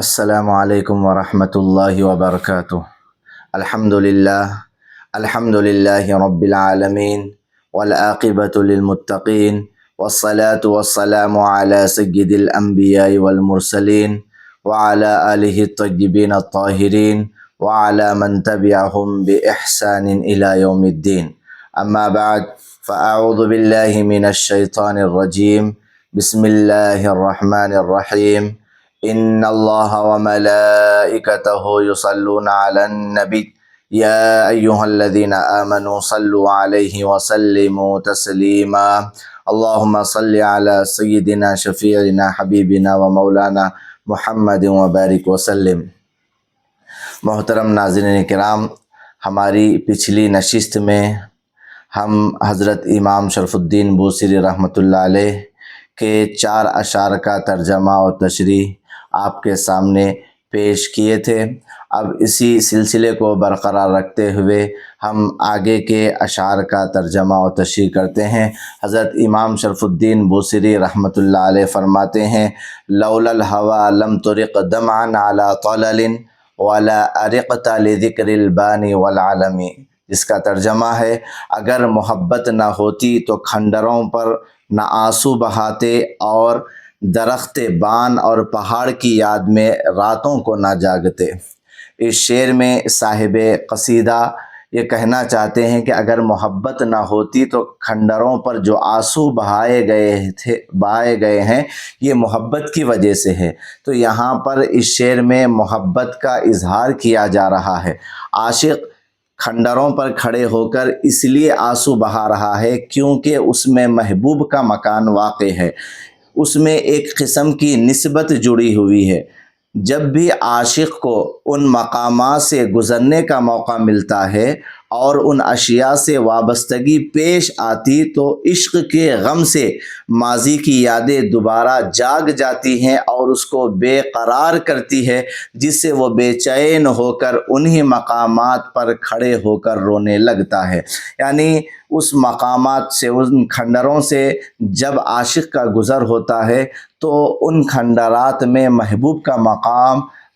السلام علیکم ورحمۃ اللہ وبرکاتہ۔ الحمد للہ رب العالمین والعاقبۃ للمتقین والصلاة والسلام علی سید الانبیاء والمرسلین وعلی آلہ الطیبین الطاہرین وعلی من تبعہم بإحسان الی یوم الدین، اما بعد فاعوذ باللہ من الشیطان الرجیم، بسم اللہ الرحمن الرحیم۔ ان اللہ وملائکتہ یصلون علی النبی یا ایہا الذین آمنوا صلوا علیہ وسلموا تسلیما۔ اللہم صل علی سیدنا شفیعنا حبیبنا ومولانا محمد وبارک وسلم۔ محترم ناظرین کرام، ہماری پچھلی نشست میں ہم حضرت امام شرف الدین بوصیری رحمۃ اللہ علیہ کے 4 اشعار کا ترجمہ اور تشریح آپ کے سامنے پیش کیے تھے۔ اب اسی سلسلے کو برقرار رکھتے ہوئے ہم آگے کے اشعار کا ترجمہ اور تشریح کرتے ہیں۔ حضرت امام شرف الدین بوصیری رحمۃ اللہ علیہ فرماتے ہیں: لولا الہوی لم ترق دمعا علی طلل ولا ارقت لذکر البانی والعالم، جس کا ترجمہ ہے: اگر محبت نہ ہوتی تو کھنڈروں پر نہ آنسو بہاتے اور درخت بان اور پہاڑ کی یاد میں راتوں کو نہ جاگتے۔ اس شعر میں صاحب قصیدہ یہ کہنا چاہتے ہیں کہ اگر محبت نہ ہوتی تو کھنڈروں پر جو آنسو بہائے گئے ہیں یہ محبت کی وجہ سے ہے۔ تو یہاں پر اس شعر میں محبت کا اظہار کیا جا رہا ہے۔ عاشق کھنڈروں پر کھڑے ہو کر اس لیے آنسو بہا رہا ہے کیونکہ اس میں محبوب کا مکان واقع ہے، اس میں ایک قسم کی نسبت جڑی ہوئی ہے۔ جب بھی عاشق کو ان مقامات سے گزرنے کا موقع ملتا ہے اور ان اشیاء سے وابستگی پیش آتی تو عشق کے غم سے ماضی کی یادیں دوبارہ جاگ جاتی ہیں اور اس کو بے قرار کرتی ہے، جس سے وہ بے چین ہو کر انہی مقامات پر کھڑے ہو کر رونے لگتا ہے۔ یعنی اس مقامات سے، ان کھنڈروں سے جب عاشق کا گزر ہوتا ہے تو ان کھنڈرات میں محبوب کا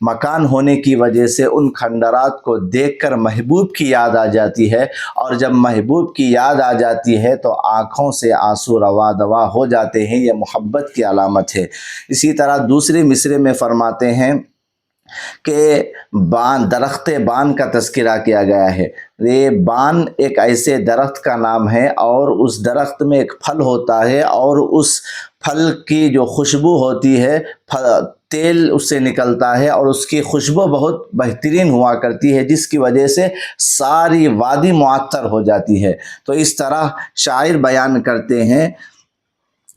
مکان ہونے کی وجہ سے ان کھنڈرات کو دیکھ کر محبوب کی یاد آ جاتی ہے، اور جب محبوب کی یاد آ جاتی ہے تو آنکھوں سے آنسو روا دوا ہو جاتے ہیں۔ یہ محبت کی علامت ہے۔ اسی طرح دوسرے مصرعے میں فرماتے ہیں کہ درخت بان کا تذکرہ کیا گیا ہے۔ یہ بان ایک ایسے درخت کا نام ہے اور اس درخت میں ایک پھل ہوتا ہے، اور اس پھل کی جو خوشبو ہوتی ہے، تیل اس سے نکلتا ہے اور اس کی خوشبو بہت بہترین ہوا کرتی ہے، جس کی وجہ سے ساری وادی معطر ہو جاتی ہے۔ تو اس طرح شاعر بیان کرتے ہیں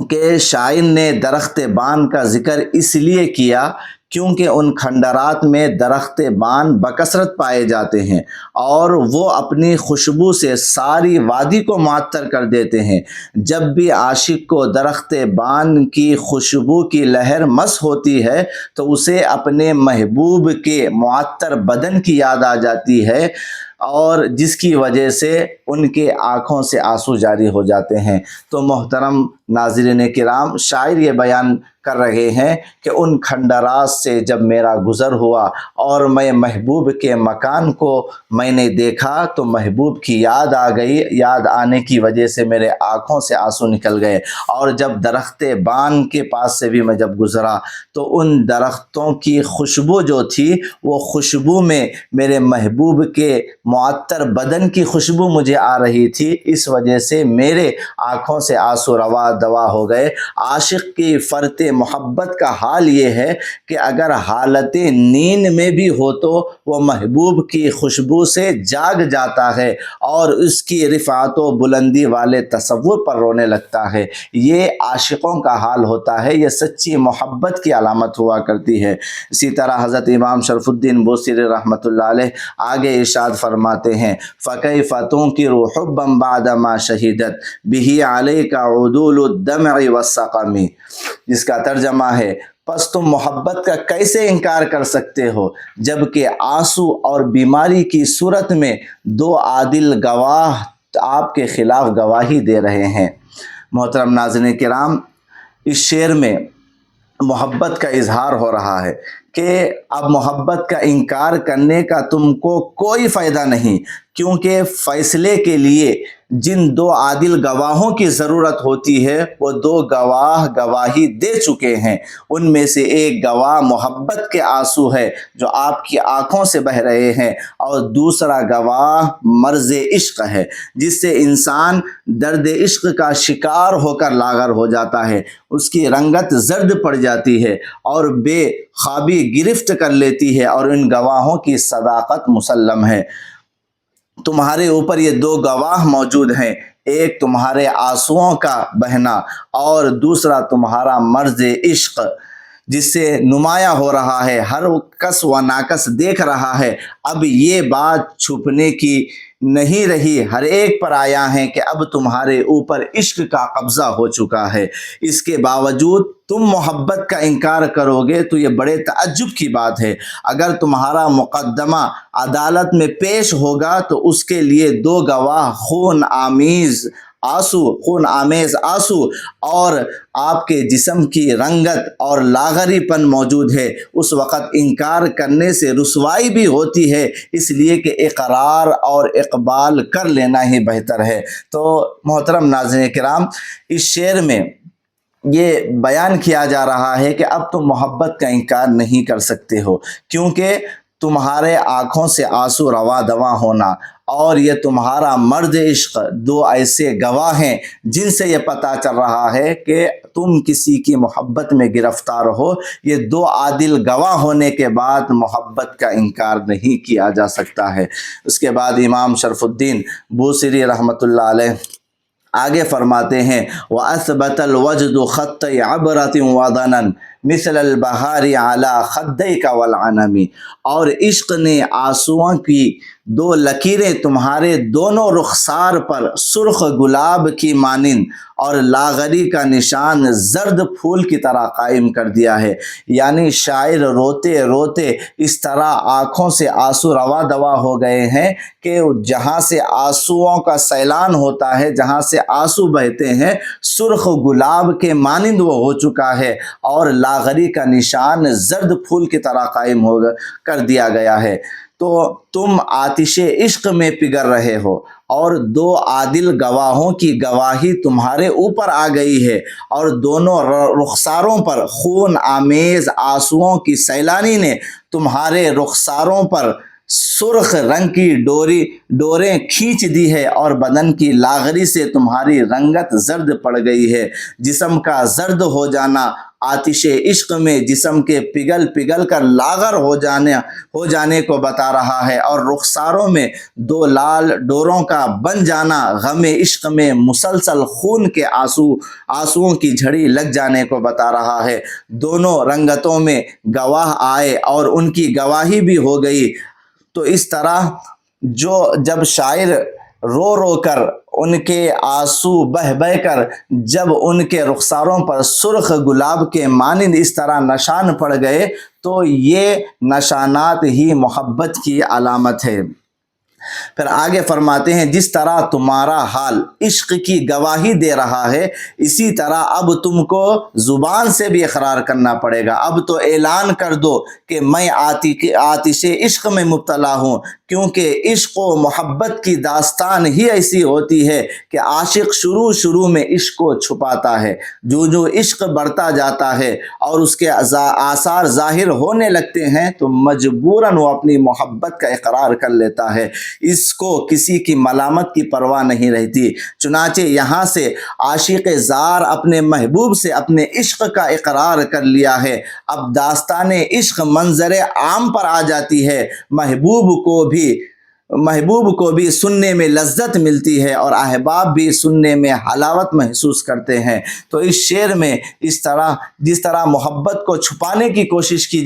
کہ شاعر نے درخت بان کا ذکر اس لیے کیا کیونکہ ان کھنڈرات میں درخت بان بکثرت پائے جاتے ہیں اور وہ اپنی خوشبو سے ساری وادی کو معطر کر دیتے ہیں۔ جب بھی عاشق کو درخت بان کی خوشبو کی لہر مس ہوتی ہے تو اسے اپنے محبوب کے معطر بدن کی یاد آ جاتی ہے، اور جس کی وجہ سے ان کے آنکھوں سے آنسو جاری ہو جاتے ہیں۔ تو محترم ناظرین کرام، شاعر یہ بیان کر رہے ہیں کہ ان کھنڈرات سے جب میرا گزر ہوا اور میں محبوب کے مکان کو میں نے دیکھا تو محبوب کی یاد آ گئی، یاد آنے کی وجہ سے میرے آنکھوں سے آنسو نکل گئے، اور جب درخت بان کے پاس سے بھی میں جب گزرا تو ان درختوں کی خوشبو جو تھی وہ خوشبو میں میرے محبوب کے معطر بدن کی خوشبو مجھے آ رہی تھی، اس وجہ سے میرے آنکھوں سے آنسو روا دوا ہو گئے۔ عاشق کی فرط محبت کا حال یہ ہے کہ اگر حالت نیند میں بھی ہو تو وہ محبوب کی خوشبو سے جاگ جاتا ہے اور اس کی رفعت و بلندی والے تصور پر رونے لگتا ہے۔ یہ عاشقوں کا حال ہوتا ہے، یہ سچی محبت کی علامت ہوا کرتی ہے۔ اسی طرح حضرت امام شرف الدین بوصیری رحمۃ اللہ علیہ آگے ارشاد فرماتے ہیں: فَكَيْفَ تُنْكِرُ حُبًّا بَعْدَمَا شَهِدَتْ بِهِ عَلَيْكَ عُدُولُ الدَّمْعِ وَالسَّقَمِ، جس کا ترجمہ ہے: پس تم محبت کا کیسے انکار کر سکتے ہو جبکہ آنسو اور بیماری کی صورت میں 2 عادل گواہ آپ کے خلاف گواہی دے رہے ہیں۔ محترم ناظرین کرام، اس شعر میں محبت کا اظہار ہو رہا ہے کہ اب محبت کا انکار کرنے کا تم کو کوئی فائدہ نہیں، کیونکہ فیصلے کے لیے جن دو عادل گواہوں کی ضرورت ہوتی ہے وہ دو گواہ گواہی دے چکے ہیں۔ ان میں سے ایک گواہ محبت کے آنسو ہے جو آپ کی آنکھوں سے بہ رہے ہیں، اور دوسرا گواہ مرض عشق ہے جس سے انسان درد عشق کا شکار ہو کر لاغر ہو جاتا ہے، اس کی رنگت زرد پڑ جاتی ہے اور بے خوابی گرفت کر لیتی ہے، اور ان گواہوں کی صداقت مسلم ہے۔ تمہارے اوپر یہ دو گواہ موجود ہیں، ایک تمہارے آنسوؤں کا بہنا اور دوسرا تمہارا مرض عشق جس سے نمایاں ہو رہا ہے، ہر کس و ناکس دیکھ رہا ہے۔ اب یہ بات چھپنے کی نہیں رہی، ہر ایک پر آیا ہے کہ اب تمہارے اوپر عشق کا قبضہ ہو چکا ہے، اس کے باوجود تم محبت کا انکار کرو گے تو یہ بڑے تعجب کی بات ہے۔ اگر تمہارا مقدمہ عدالت میں پیش ہوگا تو اس کے لیے دو گواہ خون آمیز آنسو اور آپ کے جسم کی رنگت اور لاغری پن موجود ہے، اس وقت انکار کرنے سے رسوائی بھی ہوتی ہے، اس لیے کہ اقرار اور اقبال کر لینا ہی بہتر ہے۔ تو محترم ناظرین کرام، اس شعر میں یہ بیان کیا جا رہا ہے کہ اب تم محبت کا انکار نہیں کر سکتے ہو، کیونکہ تمہارے آنکھوں سے آنسو رواں دواں ہونا اور یہ تمہارا مرد عشق دو ایسے گواہ ہیں جن سے یہ پتہ چل رہا ہے کہ تم کسی کی محبت میں گرفتار ہو۔ یہ دو عادل گواہ ہونے کے بعد محبت کا انکار نہیں کیا جا سکتا ہے۔ اس کے بعد امام شرف الدین بوصیری رحمۃ اللہ علیہ آگے فرماتے ہیں وَأَثْبَتَ الْوَجْدُ خَطَّ عَبْرَةٍ وَضَنًا مثل البہار علی خدیک والعنم، اور عشق نے آنسوؤں کی دو لکیریں تمہارے دونوں رخسار پر سرخ گلاب کی مانند اور لاغری کا نشان زرد پھول کی طرح قائم کر دیا ہے۔ یعنی شاعر روتے روتے اس طرح آنکھوں سے آنسو رواں دواں ہو گئے ہیں کہ جہاں سے آنسوؤں کا سیلان ہوتا ہے، جہاں سے آنسو بہتے ہیں، سرخ گلاب کے مانند وہ ہو چکا ہے اور لاغری کا نشان زرد پھول کی طرح قائم کر دیا گیا ہے۔ تو تم آتش عشق میں پگھل رہے ہو اور دو عادل گواہوں کی گواہی تمہارے اوپر آ گئی ہے، اور دونوں رخساروں پر خون آمیز آنسوؤں کی سیلانی نے تمہارے رخساروں پر سرخ رنگ کی ڈوریں کھینچ دی ہے، اور بدن کی لاغری سے تمہاری رنگت زرد پڑ گئی ہے۔ جسم کا زرد ہو جانا آتش عشق میں جسم کے پگھل کر لاغر ہو جانے کو بتا رہا ہے، اور رخساروں میں دو لال ڈوروں کا بن جانا غم عشق میں مسلسل خون کے آنسوؤں کی جھڑی لگ جانے کو بتا رہا ہے۔ دونوں رنگتوں میں گواہ آئے اور ان کی گواہی بھی ہو گئی۔ تو اس طرح جب شاعر رو رو کر ان کے آنسو بہ کر جب ان کے رخساروں پر سرخ گلاب کے مانند اس طرح نشان پڑ گئے تو یہ نشانات ہی محبت کی علامت ہے۔ پھر آگے فرماتے ہیں جس طرح تمہارا حال عشق کی گواہی دے رہا ہے، اسی طرح اب تم کو زبان سے بھی اقرار کرنا پڑے گا۔ اب تو اعلان کر دو کہ میں آتش عشق میں مبتلا ہوں، کیونکہ عشق و محبت کی داستان ہی ایسی ہوتی ہے کہ عاشق شروع میں عشق کو چھپاتا ہے، جو عشق بڑھتا جاتا ہے اور اس کے آثار ظاہر ہونے لگتے ہیں تو مجبوراً وہ اپنی محبت کا اقرار کر لیتا ہے، اس کو کسی کی ملامت کی پرواہ نہیں رہتی۔ چنانچہ یہاں سے عاشق زار اپنے محبوب سے اپنے عشق کا اقرار کر لیا ہے، اب داستان عشق منظر عام پر آ جاتی ہے، محبوب کو بھی سننے میں لذت ملتی ہے اور احباب بھی سننے میں حلاوت محسوس کرتے ہیں۔ تو اس شعر میں جس طرح محبت کو چھپانے کی کوشش کی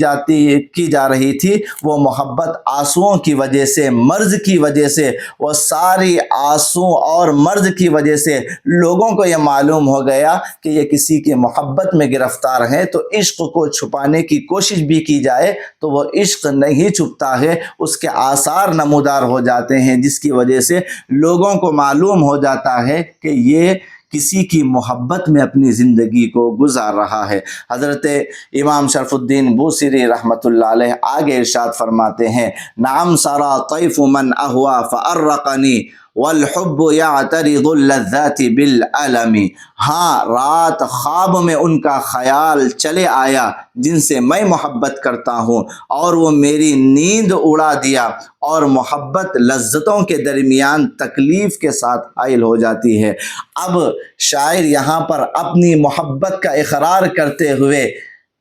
جا رہی تھی، وہ محبت آنسوؤں کی وجہ سے، مرض کی وجہ سے، وہ ساری آنسو اور مرض کی وجہ سے لوگوں کو یہ معلوم ہو گیا کہ یہ کسی کی محبت میں گرفتار ہیں، تو عشق کو چھپانے کی کوشش بھی کی جائے تو وہ عشق نہیں چھپتا ہے، اس کے آثار نمودار ہو جاتے ہیں، جس کی وجہ سے لوگوں کو معلوم ہو جاتا ہے کہ یہ کسی کی محبت میں اپنی زندگی کو گزار رہا ہے۔ حضرت امام شرف الدین بوصیری رحمۃ اللہ علیہ آگے ارشاد فرماتے ہیں، نعم سرا طیف من اہوا فارقنی والحب یعترض اللذات بالعلم۔ ہاں، رات خواب میں ان کا خیال چلے آیا جن سے میں محبت کرتا ہوں، اور وہ میری نیند اڑا دیا، اور محبت لذتوں کے درمیان تکلیف کے ساتھ حائل ہو جاتی ہے۔ اب شاعر یہاں پر اپنی محبت کا اقرار کرتے ہوئے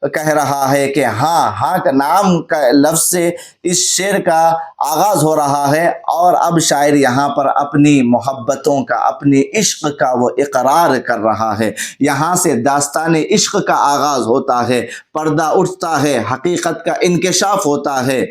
کہہ رہا ہے کہ ہاں کا نام کا لفظ سے اس شعر کا آغاز ہو رہا ہے، اور اب شاعر یہاں پر اپنی محبتوں کا، اپنی عشق کا وہ اقرار کر رہا ہے۔ یہاں سے داستان عشق کا آغاز ہوتا ہے، پردہ اٹھتا ہے، حقیقت کا انکشاف ہوتا ہے،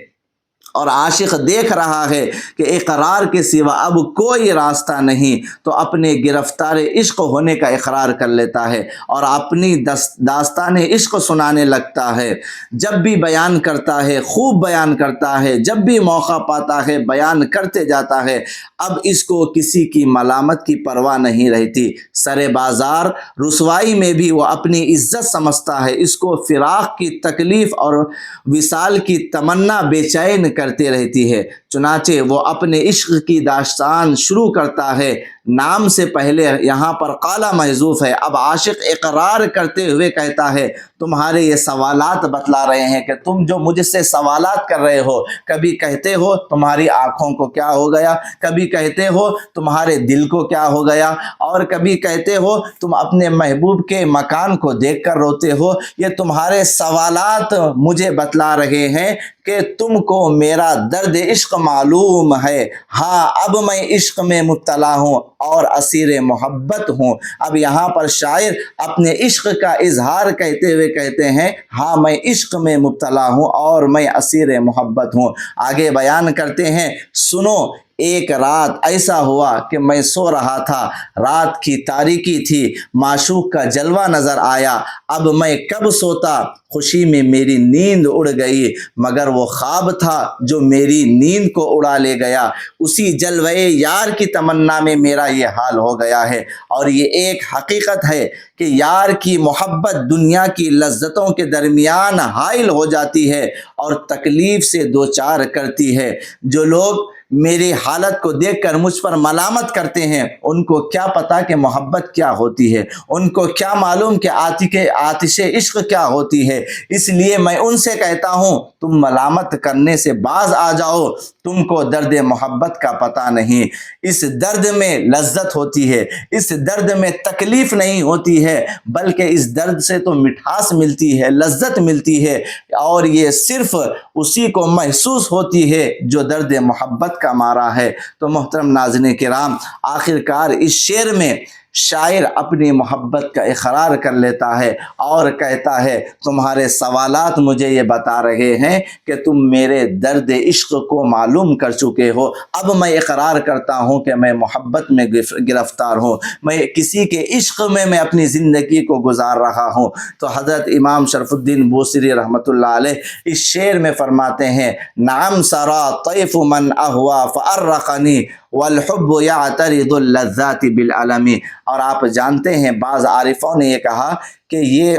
اور عاشق دیکھ رہا ہے کہ اقرار کے سوا اب کوئی راستہ نہیں، تو اپنے گرفتار عشق ہونے کا اقرار کر لیتا ہے اور اپنی داستان عشق سنانے لگتا ہے۔ جب بھی بیان کرتا ہے خوب بیان کرتا ہے، جب بھی موقع پاتا ہے بیان کرتے جاتا ہے۔ اب اس کو کسی کی ملامت کی پرواہ نہیں رہتی، سر بازار رسوائی میں بھی وہ اپنی عزت سمجھتا ہے۔ اس کو فراق کی تکلیف اور وصال کی تمنا بے چین کرتے رہتی ہے۔ چنانچہ وہ اپنے عشق کی داستان شروع کرتا ہے۔ نام سے پہلے یہاں پر قالا محذوف ہے۔ اب عاشق اقرار کرتے ہوئے کہتا ہے، تمہارے یہ سوالات بتلا رہے ہیں کہ تم جو مجھ سے سوالات کر رہے ہو، کبھی کہتے ہو تمہاری آنکھوں کو کیا ہو گیا، کبھی کہتے ہو تمہارے دل کو کیا ہو گیا، اور کبھی کہتے ہو تم اپنے محبوب کے مکان کو دیکھ کر روتے ہو۔ یہ تمہارے سوالات مجھے بتلا رہے ہیں کہ تم کو میرا درد عشق معلوم ہے۔ ہاں، اب میں عشق میں مبتلا ہوں اور اسیر محبت ہوں۔ اب یہاں پر شاعر اپنے عشق کا اظہار کہتے ہوئے کہتے ہیں، ہاں میں عشق میں مبتلا ہوں اور میں اسیر محبت ہوں۔ آگے بیان کرتے ہیں، سنو ایک رات ایسا ہوا کہ میں سو رہا تھا، رات کی تاریکی تھی، معشوق کا جلوہ نظر آیا، اب میں کب سوتا، خوشی میں میری نیند اڑ گئی، مگر وہ خواب تھا جو میری نیند کو اڑا لے گیا، اسی جلوہ یار کی تمنا میں میرا یہ حال ہو گیا ہے۔ اور یہ ایک حقیقت ہے کہ یار کی محبت دنیا کی لذتوں کے درمیان حائل ہو جاتی ہے اور تکلیف سے دوچار کرتی ہے۔ جو لوگ میری حالت کو دیکھ کر مجھ پر ملامت کرتے ہیں، ان کو کیا پتا کہ محبت کیا ہوتی ہے، ان کو کیا معلوم کہ آتش عشق کیا ہوتی ہے۔ اس لیے میں ان سے کہتا ہوں، تم ملامت کرنے سے باز آ جاؤ، تم کو درد محبت کا پتہ نہیں۔ اس درد میں لذت ہوتی ہے، اس درد میں تکلیف نہیں ہوتی ہے، بلکہ اس درد سے تو مٹھاس ملتی ہے، لذت ملتی ہے، اور یہ صرف اسی کو محسوس ہوتی ہے جو درد محبت کا مارا ہے۔ تو محترم ناظرین کرام، آخرکار اس شعر میں شاعر اپنی محبت کا اقرار کر لیتا ہے اور کہتا ہے، تمہارے سوالات مجھے یہ بتا رہے ہیں کہ تم میرے درد عشق کو معلوم کر چکے ہو۔ اب میں اقرار کرتا ہوں کہ میں محبت میں گرفتار ہوں، میں کسی کے عشق میں اپنی زندگی کو گزار رہا ہوں۔ تو حضرت امام شرف الدین بوصیری رحمۃ اللہ علیہ اس شعر میں فرماتے ہیں، نعم سرا طیف من اہوا فارقنی والحب یعترض اللذات بالعلم۔ اور آپ جانتے ہیں بعض عارفوں نے یہ کہا کہ یہ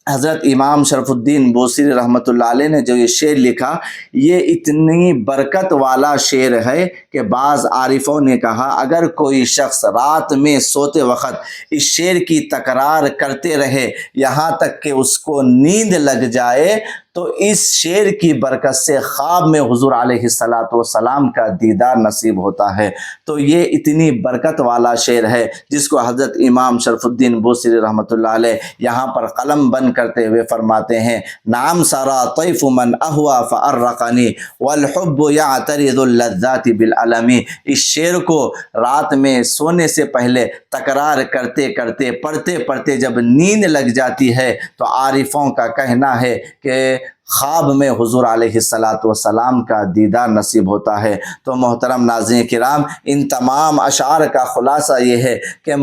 حضرت امام شرف الدین بوصیری رحمۃ اللہ علیہ نے جو یہ شعر لکھا، یہ اتنی برکت والا شعر ہے کہ بعض عارفوں نے کہا اگر کوئی شخص رات میں سوتے وقت اس شعر کی تکرار کرتے رہے یہاں تک کہ اس کو نیند لگ جائے، تو اس شعر کی برکت سے خواب میں حضور علیہ السلام کا دیدار نصیب ہوتا ہے۔ تو یہ اتنی برکت والا شعر ہے جس کو حضرت امام شرف الدین بوصیری رحمۃ اللہ علیہ یہاں پر قلم بند کرتے ہوئے فرماتے ہیں، نعم سرا طیف من اہوا فارقنی والحب یعترض اللذات بالعلم۔ اس شعر کو رات میں سونے سے پہلے تکرار کرتے کرتے پڑھتے پڑھتے جب نیند لگ جاتی ہے تو عارفوں کا کہنا ہے کہ خواب میں حضور علیہ الصلاۃ والسلام کا دیدار نصیب ہوتا ہے۔ تو محترم ناظرین کرام، ان تمام اشعار کا خلاصہ یہ ہے کہ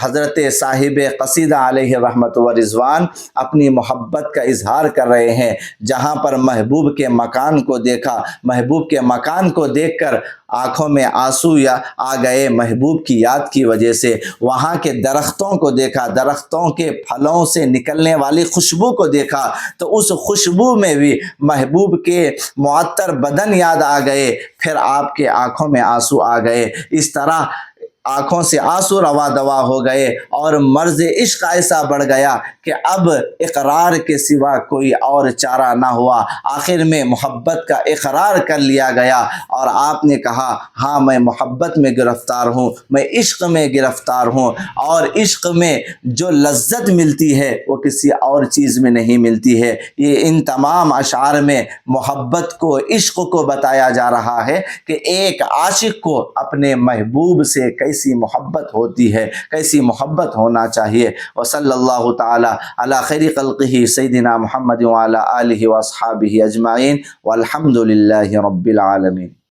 حضرت صاحب قصیدہ علیہ رحمت و رضوان اپنی محبت کا اظہار کر رہے ہیں۔ جہاں پر محبوب کے مکان کو دیکھا، محبوب کے مکان کو دیکھ کر آنکھوں میں آنسو آ گئے محبوب کی یاد کی وجہ سے۔ وہاں کے درختوں کو دیکھا، درختوں کے پھلوں سے نکلنے والی خوشبو کو دیکھا، تو اس خوشبو میں بھی محبوب کے معطر بدن یاد آ گئے، پھر آپ کے آنکھوں میں آنسو آ گئے۔ اس طرح آنکھوں سے آنسو روا دوا ہو گئے اور مرض عشق ایسا بڑھ گیا کہ اب اقرار کے سوا کوئی اور چارہ نہ ہوا۔ آخر میں محبت کا اقرار کر لیا گیا اور آپ نے کہا ہاں میں محبت میں گرفتار ہوں، میں عشق میں گرفتار ہوں، اور عشق میں جو لذت ملتی ہے وہ کسی اور چیز میں نہیں ملتی ہے۔ یہ ان تمام اشعار میں محبت کو، عشق کو بتایا جا رہا ہے کہ ایک عاشق کو اپنے محبوب سے کیسی محبت ہوتی ہے، کیسی محبت ہونا چاہیے۔ وصلی اللہ تعالی علی خیر خلقہ سیدنا محمد وعلی آلہ واصحابہ اجمعین والحمد للہ رب العالمین۔